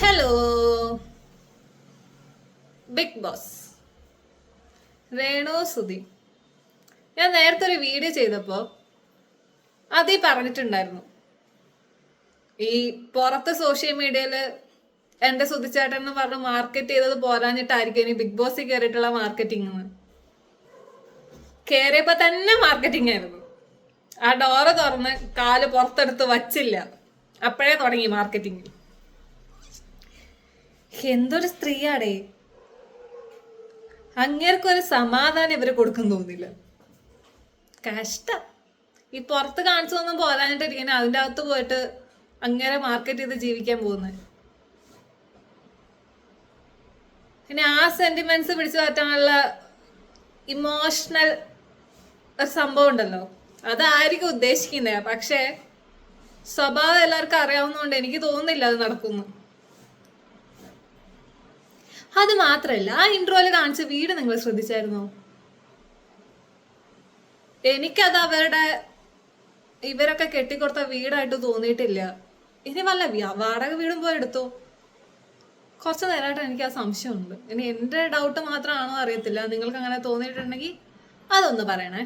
Hello Big Boss Renu Sudhi. ഞാൻ നേരത്തെ ഒരു വീഡിയോ ചെയ്തപ്പോൾ അതിൽ പറഞ്ഞിട്ടുണ്ടായിരുന്നു, ഈ പുറത്ത് സോഷ്യൽ മീഡിയയിൽ എൻ്റെ സുധിച്ചേട്ടൻ എന്ന് പറഞ്ഞ് മാർക്കറ്റ് ചെയ്തത് പോരാഞ്ഞിട്ടായിരിക്കും ഇനി ബിഗ് ബോസിൽ കയറിയിട്ടുള്ള മാർക്കറ്റിംഗ് എന്ന്. കയറിയപ്പോൾ തന്നെ മാർക്കറ്റിംഗ് ആയിരുന്നു. ആ ഡോറ് തുറന്ന് കാല് പുറത്തെടുത്ത് വച്ചില്ല, അപ്പോഴേ തുടങ്ങി മാർക്കറ്റിംഗ്. എന്തൊരു സ്ത്രീയാടേ, അങ്ങേർക്കൊരു സമാധാനം ഇവര് കൊടുക്കും തോന്നില്ല. കഷ്ടം. ഈ പുറത്ത് കാണിച്ചതൊന്നും പോരാഞ്ഞിട്ടിരിക്കുന്ന അതിൻ്റെ അകത്ത് പോയിട്ട് അങ്ങനെ മാർക്കറ്റ് ചെയ്ത് ജീവിക്കാൻ പോകുന്നത്. പിന്നെ ആ സെന്റിമെന്റ്സ് പിടിച്ചു മാറ്റാനുള്ള ഇമോഷണൽ ഒരു സംഭവം ഉണ്ടല്ലോ, അതായിരിക്കും ഉദ്ദേശിക്കുന്നത്. പക്ഷേ സ്വഭാവം എല്ലാവർക്കും അറിയാവുന്നതുകൊണ്ട് എനിക്ക് തോന്നുന്നില്ല അത് നടക്കുന്നു. അത് മാത്രല്ല, ആ ഇൻട്രോയില് കാണിച്ച വീട് നിങ്ങൾ ശ്രദ്ധിച്ചായിരുന്നോ? എനിക്കത് ഇവരൊക്കെ കെട്ടിക്കൊടുത്ത വീടായിട്ട് തോന്നിയിട്ടില്ല. ഇനി വല്ല വാടക വീടും പോയി എടുത്തോ. കുറച്ച് നേരമായിട്ട് എനിക്ക് ആ സംശയമുണ്ട്. ഇനി എൻ്റെ ഡൗട്ട് മാത്രമാണോ അറിയത്തില്ല. നിങ്ങൾക്ക് അങ്ങനെ തോന്നിയിട്ടുണ്ടെങ്കിൽ അതൊന്ന് പറയണേ.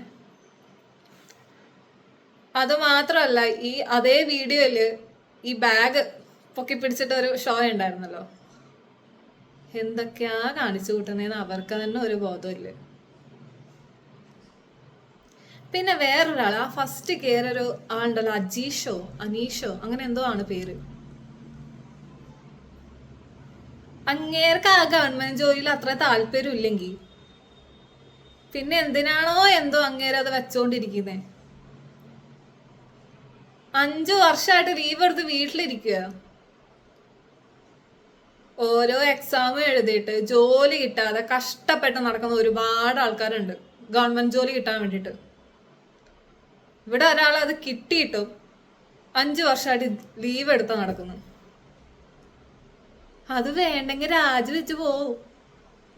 അത് മാത്രമല്ല, ഈ അതേ വീഡിയോയില് ഈ ബാഗ് പൊക്കി പിടിച്ചിട്ട് ഒരു ഷോ ഉണ്ടായിരുന്നല്ലോ, എന്തൊക്കെയാ കാണിച്ചു കൂട്ടുന്നതെന്ന് അവർക്ക് തന്നെ ഒരു ബോധമില്ല. പിന്നെ വേറൊരാൾ, ആ ഫസ്റ്റ് കയറൊരു ആളുണ്ടല്ലോ, അനീഷോ അങ്ങനെ എന്തോ ആണ് പേര്. അങ്ങേർക്ക് ആ ഗവൺമെന്റ് ജോലിയിൽ അത്ര താല്പര്യം ഇല്ലെങ്കിൽ പിന്നെ എന്തിനാണോ എന്തോ അങ്ങേര് അത് വെച്ചോണ്ടിരിക്കുന്നേ. 5 വർഷമായിട്ട് ലീവ് എടുത്ത് വീട്ടിലിരിക്കുക. ഓരോ എക്സാം എഴുതിയിട്ട് ജോലി കിട്ടാതെ കഷ്ടപ്പെട്ട് നടക്കുന്ന ഒരുപാട് ആൾക്കാരുണ്ട് ഗവൺമെന്റ് ജോലി കിട്ടാൻ വേണ്ടിയിട്ട്. ഇവിടെ ഒരാൾ അത് കിട്ടിയിട്ടും 5 വർഷമായിട്ട് ലീവ് എടുത്ത് നടക്കുന്നു. അത് വേണ്ടെങ്കിൽ രാജിവെച്ച് പോവും,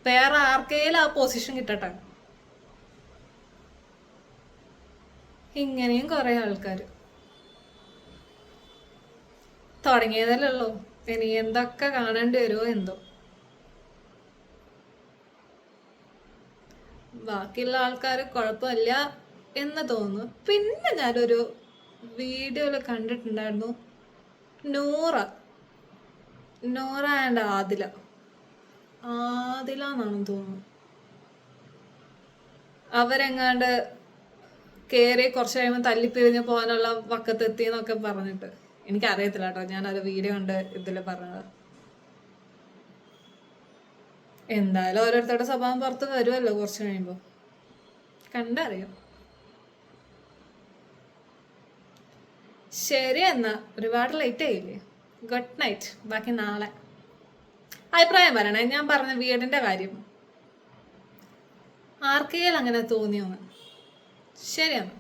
വേറെ ആർക്കേലും ആ പൊസിഷൻ കിട്ടട്ടെ. ഇങ്ങനെയും കുറെ ആൾക്കാർ തുടങ്ങിയതല്ലേ ഉള്ളൂ. ഇനി എന്തൊക്കെ കാണേണ്ടി വരുമോ എന്തോ. ബാക്കിയുള്ള ആൾക്കാർ കുഴപ്പമില്ല എന്ന് തോന്നുന്നു. പിന്നെ ഞാനൊരു വീഡിയോയിൽ കണ്ടിട്ടുണ്ടായിരുന്നു, നോറ ആൻഡ് ആദില എന്നാണെന്ന് തോന്നുന്നു. അവരെങ്ങാണ്ട് കയറി കുറച്ച് കഴിയുമ്പോൾ തല്ലിപ്പിരിഞ്ഞ് പോകാനുള്ള വക്കത്തെത്തി എന്നൊക്കെ പറഞ്ഞിട്ട്. എനിക്കറിയത്തില്ല കേട്ടോ, ഞാനൊരു വീഡിയോ കണ്ട് ഇതിൽ പറഞ്ഞത്. എന്തായാലും ഓരോരുത്തരുടെ സ്വഭാവം പുറത്ത് വരുമല്ലോ കുറച്ച് കഴിയുമ്പോൾ, കണ്ടറിയാം. ശരി, എന്നാ ഒരുപാട് ലേറ്റ് ആയില്ലേ. Good night. ബാക്കി നാളെ അഭിപ്രായം പറയണേ. ഞാൻ പറഞ്ഞ വീടിന്റെ കാര്യം ആർക്കെങ്കിലും അങ്ങനെ തോന്നിയോന്ന്. ശരിയെന്നാ.